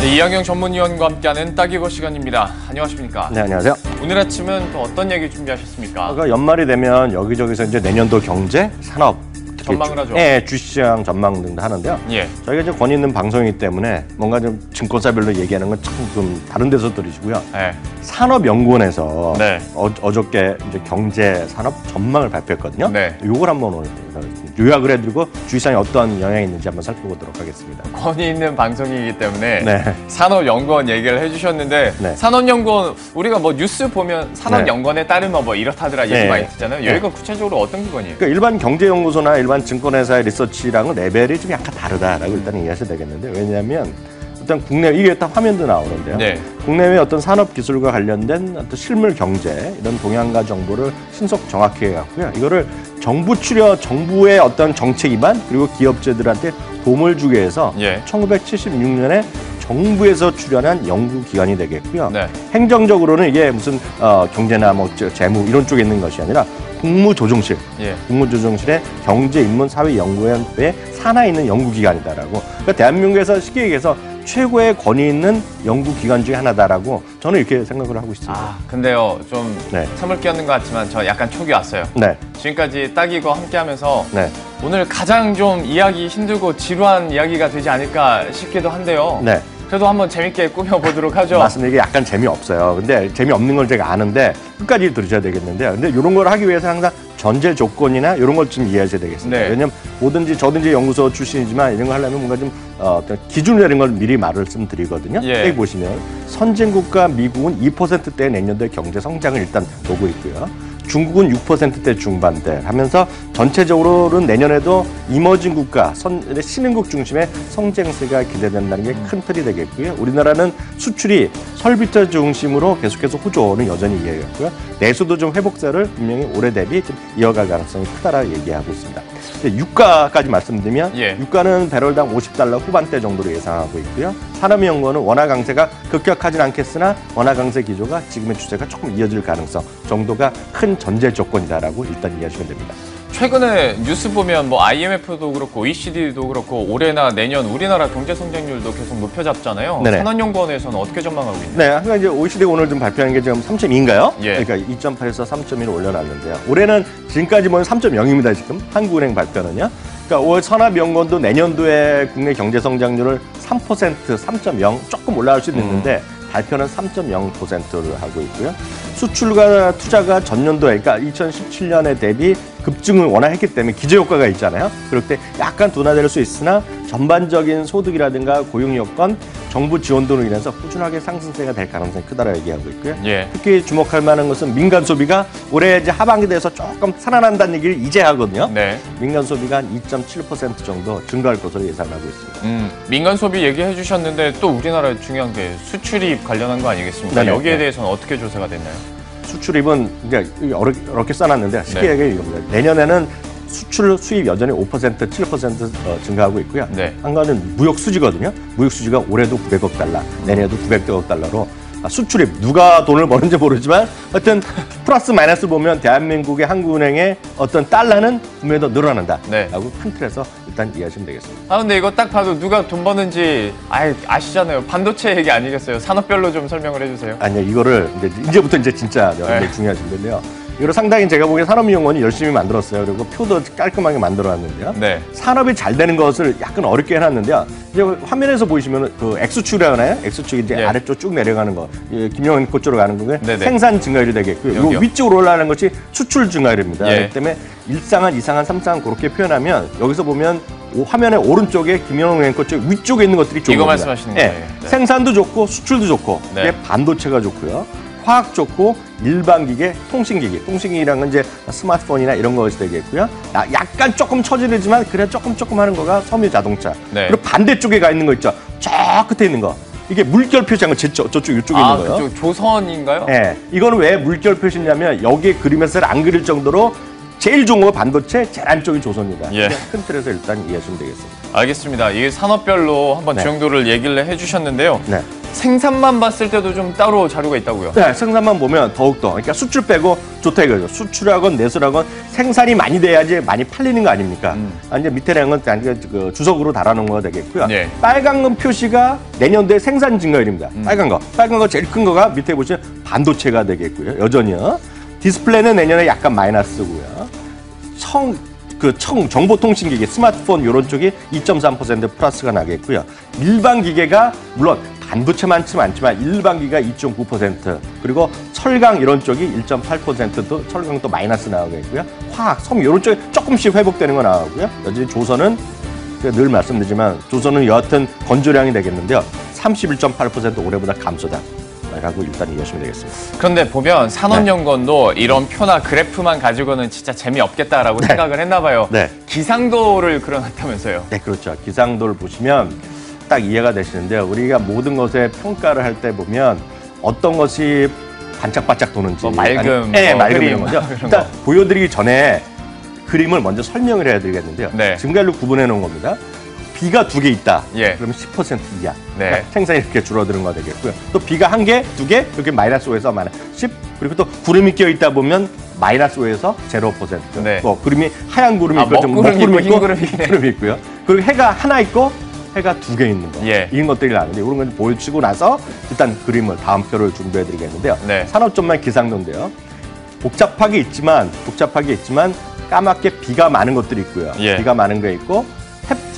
네, 이학영 전문위원과 함께하는 따기고 시간입니다. 안녕하십니까? 네, 안녕하세요. 오늘 아침은 또 어떤 얘기 준비하셨습니까? 그러니까 연말이 되면 여기저기서 이제 내년도 경제, 산업, 전망을 하죠. 예, 주시장 전망 등도 하는데요. 예. 저희가 이제 권위 있는 방송이기 때문에 뭔가 좀 증권사별로 얘기하는 건 참 좀 다른 데서 들으시고요. 예. 산업연구원에서 네. 어저께 이제 경제 산업 전망을 발표했거든요. 네. 요걸 한번 오늘 요약을 해드리고 주시장에 어떤 영향이 있는지 한번 살펴보도록 하겠습니다. 권위 있는 방송이기 때문에 네. 산업연구원 얘기를 해주셨는데 네. 산업연구원 우리가 뭐 뉴스 보면 산업연구원에 따르면 뭐 이렇다더라 얘기 네. 많이 듣잖아요. 여기가 구체적으로 어떤 기관이에요? 그러니까 일반 경제연구소나 일반 증권회사의 리서치랑은 레벨이 좀 약간 다르다라고 일단 이해하셔야 되겠는데, 왜냐하면 일단 국내 이게 다 화면도 나오는데요. 네. 국내외 어떤 산업 기술과 관련된 어떤 실물 경제 이런 동향과 정보를 신속 정확히 해갖고요. 이거를 정부의 어떤 정책 기반 그리고 기업체들한테 도움을 주기 위해서 예. 1976년에 정부에서 출연한 연구기관이 되겠고요. 네. 행정적으로는 이게 무슨 경제나 뭐 재무 이런 쪽에 있는 것이 아니라 국무조정실, 예. 국무조정실의 경제인문사회연구원에 산하에 있는 연구기관이다라고. 그러니까 대한민국에서 쉽게 얘기해서 최고의 권위 있는 연구기관 중에 하나다라고 저는 이렇게 생각을 하고 있습니다. 아, 근데요, 좀 네. 참을 게 없는 것 같지만 저 약간 촉이 왔어요. 네, 지금까지 따기고 함께하면서 네, 오늘 가장 좀 이야기 힘들고 지루한 이야기가 되지 않을까 싶기도 한데요. 네. 그래도 한번 재밌게 꾸며보도록 하죠. 맞습니다. 이게 약간 재미없어요. 근데 재미없는 걸 제가 아는데 끝까지 들으셔야 되겠는데요. 근데 이런 걸 하기 위해서 항상 전제 조건이나 이런 걸 좀 이해하셔야 되겠습니다. 네. 왜냐면 저든지 연구소 출신이지만 이런 거 하려면 뭔가 좀 어떤 기준을 내는 걸 미리 말씀드리거든요. 예. 여기 보시면 선진국가 미국은 2%대 내년도의 경제 성장을 일단 보고 있고요. 중국은 6%대 중반대 하면서 전체적으로는 내년에도 이머징 국가, 신흥국 중심의 성장세가 기대된다는 게 큰 틀이 되겠고요. 우리나라는 수출이 설비터 중심으로 계속해서 호조는 여전히 이어졌고요. 내수도 좀 회복세를 분명히 올해 대비 좀 이어갈 가능성이 크다라고 얘기하고 있습니다. 유가까지 말씀드리면 예. 유가는 배럴당 $50 후반대 정도로 예상하고 있고요. 산업연구원은 원화 강세가 급격하진 않겠으나 원화 강세 기조가 지금의 추세가 조금 이어질 가능성 정도가 큰 전제 조건이다라고 일단 이해하시면 됩니다. 최근에 뉴스 보면 뭐 IMF도 그렇고 OECD도 그렇고 올해나 내년 우리나라 경제 성장률도 계속 높여잡잖아요. 네네. 산업연구원에서는 어떻게 전망하고 있나요? 네, 항상 이제 OECD가 오늘 좀 발표한 게 지금 3.2인가요? 예. 그러니까 2.8에서 3.1을 올려놨는데요. 올해는 지금까지 보면 3.0입니다. 지금 한국은행 발표는요. 그러니까 올 산업연구원도 내년도에 국내 경제 성장률을 3%, 3.0 조금 올라갈 수도 있는데 발표는 3.0%를 하고 있고요. 수출과 투자가 전년도에, 그러니까 2017년에 대비 급증을 워낙 했기 때문에 기저효과가 있잖아요. 그럴 때 약간 둔화될 수 있으나 전반적인 소득이라든가 고용 여건, 정부 지원 등으로 인해서 꾸준하게 상승세가 될 가능성이 크다라고 얘기하고 있고요. 예. 특히 주목할 만한 것은 민간 소비가 올해 이제 하반기 돼서 조금 살아난다는 얘기를 이제 하거든요. 네. 민간 소비가 한 2.7% 정도 증가할 것으로 예상하고 있습니다. 민간 소비 얘기해 주셨는데 또 우리나라에 중요한 게 수출입 관련한 거 아니겠습니까? 네네. 여기에 대해서는 어떻게 조사가 됐나요? 수출입은 이제 어렵게 써놨는데 쉽게 네. 얘기해 이겁니다. 내년에는 수출 수입 여전히 5%, 7% 증가하고 있고요. 네. 한 가지는 무역 수지거든요. 무역 수지가 올해도 900억 달러, 내년에도 900억 달러로 수출입 누가 돈을 버는지 모르지만 하여튼 플러스 마이너스 보면 대한민국의 한국은행의 어떤 달러는 분명히 더 늘어난다라고 네. 큰 틀에서 일단 이해하시면 되겠습니다. 아, 근데 이거 딱 봐도 누가 돈 버는지 아시잖아요. 반도체 얘기 아니겠어요? 산업별로 좀 설명을 해주세요. 아니요, 이거를 이제부터 이제 진짜 네. 중요하신 건데요. 이거를 상당히 제가 보기에 산업연구원이 열심히 만들었어요. 그리고 표도 깔끔하게 만들어놨는데요. 네. 산업이 잘 되는 것을 약간 어렵게 해놨는데요. 이제 화면에서 보시면 그 X축이라고 하나요? X축이 이제 예. 아래쪽 쭉 내려가는 거, 김영현 코쪽으로 가는 거고요. 네네. 생산 증가율이 되겠고요. 여기요? 요 위쪽으로 올라가는 것이 수출 증가율입니다. 예. 그렇기 때문에 1상한, 2상한, 3상한 그렇게 표현하면 여기서 보면 화면의 오른쪽에 김영현 앵커 쪽 위쪽에 있는 것들이 좋은 이거 겁니다. 말씀하시는 예. 거예요. 네. 생산도 좋고 수출도 좋고 네. 이게 반도체가 좋고요. 화학 좋고 일반 기계, 통신기기라는 건 이제 스마트폰이나 이런 것이 되겠고요. 약간 조금 처지르지만 그래 조금 하는 거가 섬유 자동차. 네. 그리고 반대쪽에 가 있는 거 있죠. 저 끝에 있는 거. 이게 물결 표시한 거 저쪽 이쪽에 있는 거요. 그쪽 조선인가요? 네. 이거는 왜 물결 표시냐면 여기에 그림에서 안 그릴 정도로 제일 좋은 거 반도체, 제일 안쪽이 조선입니다. 예. 큰 틀에서 일단 이해하시면 되겠습니다. 알겠습니다. 이게 산업별로 한번 네. 정도를 얘기를 해주셨는데요. 네. 생산만 봤을 때도 좀 따로 자료가 있다고요? 네, 생산만 보면 더욱더. 그러니까 수출 빼고 좋다 이거죠. 수출하건 내수하건 생산이 많이 돼야지 많이 팔리는 거 아닙니까? 이제 밑에 량은 그 주석으로 달아놓은 거가 되겠고요. 네. 빨간 건 표시가 내년도에 생산 증가율입니다. 빨간 거 제일 큰 거가 밑에 보시면 반도체가 되겠고요. 여전히요. 디스플레이는 내년에 약간 마이너스고요. 정보통신기기, 스마트폰 이런 쪽이 2.3% 플러스가 나겠고요. 일반 기계가 물론 반도체만치 많지만 일반 기계가 2.9%, 그리고 철강 이런 쪽이 1.8%도 철강도 마이너스 나오겠고요. 화학, 섬유 이런 쪽이 조금씩 회복되는 거 나오고요. 여전히 조선은 늘 말씀드리지만 조선은 여하튼 건조량이 되겠는데요. 31.8% 올해보다 감소다. 라고 일단 이해하시면 되겠습니다. 그런데 보면 산업연구원도 이런 표나 그래프만 가지고는 진짜 재미없겠다라고 생각을 했나 봐요. 네. 기상도를 그려놨다면서요. 네, 그렇죠. 기상도를 보시면 딱 이해가 되시는데요. 우리가 모든 것에 평가를 할 때 보면 어떤 것이 반짝반짝 도는지. 맑음, 맑음 흐림, 이런 거죠. 이런 일단 거. 보여드리기 전에 그림을 먼저 설명을 해야 되겠는데요. 네. 증가율로 구분해 놓은 겁니다. 비가 2개 있다. 예. 그러면 10% 이하. 네. 그러니까 생산이 이렇게 줄어드는 거 되겠고요. 또 비가 1개, 2개 이렇게 마이너스 5에서 마이너스 10. 그리고 또 구름이 껴 있다 보면 마이너스 5에서 0%. 네. 뭐 구름이 하얀 구름이 있고 먹구름이 있고 흰 구름이 흰 구름이 있고요. 그리고 해가 하나 있고 해가 2개 있는 거. 예. 이런 것들이 나는데 이런 건 보여주고 나서 일단 그림을 다음 표를 준비해 드리겠는데요. 네. 산업전만 기상도인데요. 복잡하게 있지만 까맣게 비가 많은 것들이 있고요. 예. 비가 많은 게 있고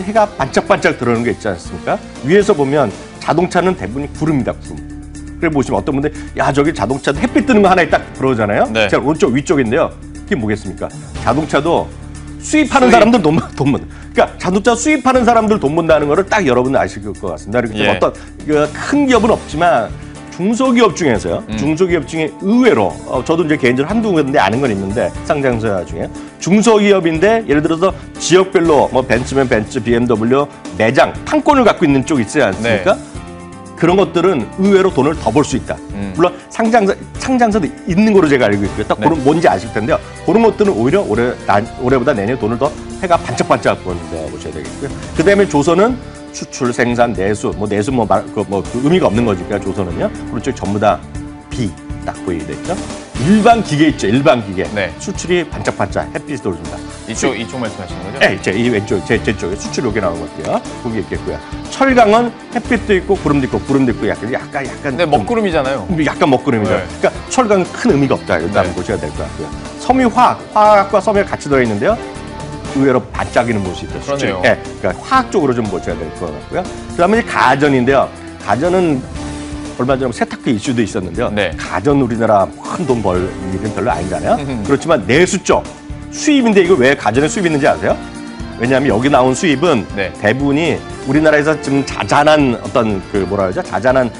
해가 반짝반짝 들어오는 게 있지 않습니까? 위에서 보면 자동차는 대부분이 구름이다, 구름. 그래 보시면 어떤 분들 야 저기 자동차도 햇빛 뜨는 거 하나에 딱 들어오잖아요. 네. 제가 오른쪽 위쪽인데요. 그게 뭐겠습니까? 자동차도 수입하는 사람들 돈 번. 그러니까 자동차 수입하는 사람들 돈 번다는 거를 딱 여러분들 아실 것 같습니다. 그렇기 때문에 예. 어떤 큰 기업은 없지만 중소기업 중에서요. 중소기업 중에 의외로 저도 이제 개인적으로 한두 군데 아는 건 있는데 상장사 중에 중소기업인데 예를 들어서 지역별로 뭐 벤츠면 벤츠, BMW 매장 판권을 갖고 있는 쪽 있지 않습니까? 네. 그런 것들은 의외로 돈을 더 벌 수 있다. 물론 상장사도 있는 거로 제가 알고 있고요. 딱 네. 그런 뭔지 아실 텐데요. 그런 것들은 오히려 올해보다 내년 돈을 더 해가 반짝반짝 버는다 보셔야 되겠고요. 그다음에 조선은 수출, 생산, 내수, 그 의미가 없는 거니까 조선은요. 그런 쪽 전부 다 비 딱 보이게 됐죠. 일반 기계 있죠. 일반 기계. 네. 수출이 반짝반짝 햇빛이 돌립니다. 이쪽 말씀하시는 거죠? 네, 이 왼쪽, 제 쪽에 수출 여기 나오는 것도요. 거기 있겠고요. 철강은 햇빛도 있고 구름도 있고 약간. 근데 먹구름이잖아요. 약간 먹구름이죠. 네. 그러니까 철강은 큰 의미가 없다. 일단 네. 보셔야 될 것 같고요. 화학과 섬유가 같이 들어있는데요. 의외로 반짝이는 곳이 있죠. 그러네요. 네, 그러니까 화학 쪽으로 좀 보셔야 될 것 같고요. 그다음에 가전인데요. 가전은 얼마 전에 세탁기 이슈도 있었는데요. 네. 가전 우리나라 큰 돈 벌 일은 별로 아니잖아요. 그렇지만 내수 쪽 수입인데 이거 왜 가전에 수입이 있는지 아세요? 왜냐하면 여기 나온 수입은 네. 대부분이 우리나라에서 좀 자잘한 어떤 자잘한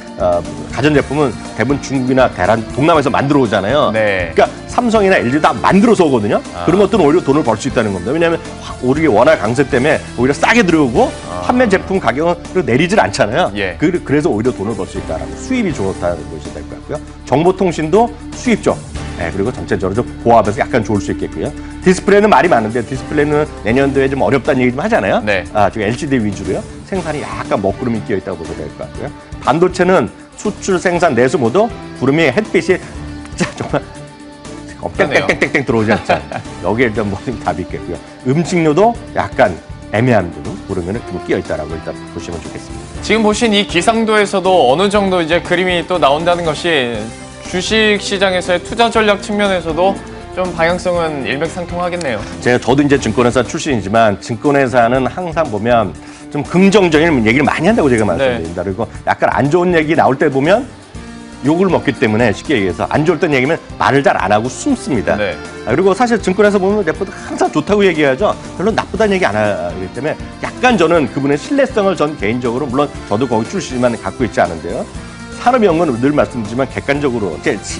가전제품은 대부분 중국이나 대란, 동남아에서 만들어 오잖아요. 네. 그러니까 삼성이나 LG 다 만들어서 오거든요. 그런 것들은 오히려 돈을 벌 수 있다는 겁니다. 왜냐하면 오르기 워낙 강세 때문에 오히려 싸게 들어오고 판매 제품 가격은 내리질 않잖아요. 예. 그래서 오히려 돈을 벌 수 있다라고 수입이 좋다는 것이 될 것 같고요. 정보통신도 수입 쪽. 네, 그리고 전체적으로 좀 고압에서 약간 좋을 수 있겠고요. 디스플레이는 말이 많은데 디스플레이는 내년도에 좀 어렵다는 얘기 좀 하잖아요. 네. 지금 LCD 위주로요. 생산이 약간 먹구름이 끼어 있다고 보셔야 될 것 같고요. 반도체는 수출, 생산, 내수 모두 구름이 햇빛이 정말 땡땡땡땡 들어오지 않잖아요. 여기에 좀 모든 답이 있겠고요. 음식료도 약간 애매한 구름이 좀 끼어 있다라고 일단 보시면 좋겠습니다. 지금 보신 이 기상도에서도 어느 정도 이제 그림이 또 나온다는 것이 주식 시장에서의 투자 전략 측면에서도 좀 방향성은 일맥상통하겠네요. 저도 이제 증권회사 출신이지만 증권회사는 항상 보면 좀 긍정적인 얘기를 많이 한다고 제가 말씀드립니다. 그리고 약간 안 좋은 얘기 나올 때 보면 욕을 먹기 때문에 쉽게 얘기해서 안 좋을 땐 얘기면 말을 잘 안 하고 숨습니다. 네. 그리고 사실 증권회사 보면 레포트 항상 좋다고 얘기하죠. 별로 나쁘다는 얘기 안 하기 때문에 약간 저는 그분의 신뢰성을 전 개인적으로 물론 저도 거기 출신만 갖고 있지 않은데요. 산업연구는 늘 말씀드리지만 객관적으로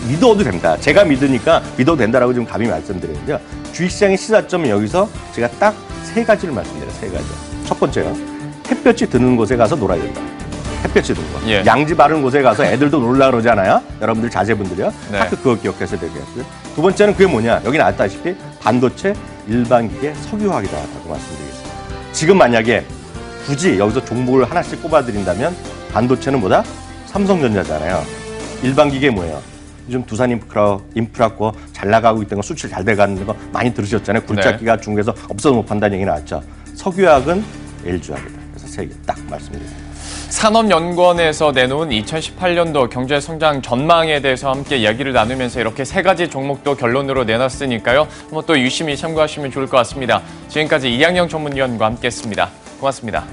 믿어도 된다. 제가 믿으니까 믿어도 된다라고 지금 감히 말씀드리는데요. 주식시장의 시사점은 여기서 제가 딱 3가지를 말씀드려요. 3가지. 첫 번째요. 햇볕이 드는 곳에 가서 놀아야 된다. 햇볕이 드는 곳. 예. 양지 바른 곳에 가서 애들도 놀라 그러잖아요. 여러분들 자제분들이요. 네. 딱 그거 기억해서 되겠고요. 두 번째는 그게 뭐냐. 여기 나왔다시피 반도체, 일반기계, 석유화학이다라고 말씀드리겠습니다. 지금 만약에 굳이 여기서 종목을 하나씩 꼽아드린다면 반도체는 뭐다? 삼성전자잖아요. 일반기계 뭐예요? 요즘 두산 인프라코 잘 나가고 있던 거, 수출 잘 돼가는 거 많이 들으셨잖아요. 굴착기가 중국에서 없어서 못 판다는 얘기 나왔죠. 석유화학은 LG화학이다. 그래서 세 개 딱 말씀드립니다. 산업연구원에서 내놓은 2018년도 경제성장 전망에 대해서 함께 이야기를 나누면서 이렇게 세 가지 종목도 결론으로 내놨으니까요. 한번 또 유심히 참고하시면 좋을 것 같습니다. 지금까지 이양영 전문위원과 함께했습니다. 고맙습니다.